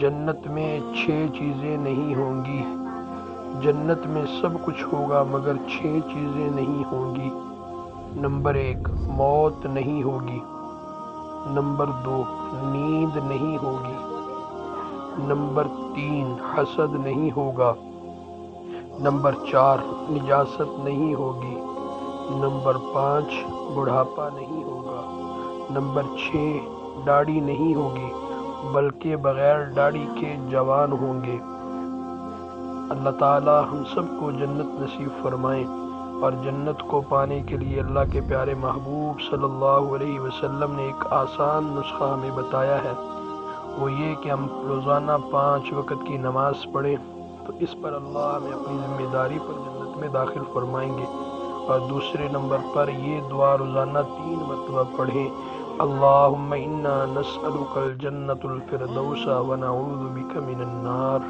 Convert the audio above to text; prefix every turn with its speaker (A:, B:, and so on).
A: جنت میں 6 چیزیں نہیں ہوں گی۔ جنت میں سب کچھ ہوگا مگر 6 چیزیں نہیں ہوں گی۔ نمبر 1 موت نہیں ہوگی۔ نمبر 2 نیند نہیں ہوگی۔ نمبر 3 حسد نہیں ہوگا۔ نمبر 4 نجاست نہیں ہوگی۔ نمبر 5 بڑھاپا نہیں ہوگا۔ نمبر 6 داڑھی نہیں ہوگی بلکہ بغیر داڑھی کے جوان ہوں گے۔ اللہ تعالی ہم سب کو جنت نصیب فرمائیں، اور جنت کو پانے کے لیے اللہ کے پیارے محبوب صلی اللہ علیہ وسلم نے ایک آسان نسخہ ہمیں بتایا ہے، وہ یہ کہ ہم روزانہ 5 وقت کی نماز پڑھیں، تو اس پر اللہ ہمیں اپنی ذمہ داری پر جنت میں داخل فرمائیں گے۔ اور دوسرے نمبر پر یہ دعا روزانہ 3 مرتبہ پڑھیں، اللہم انا نسألک الجنة الفردوس ونعوذ بک من النار۔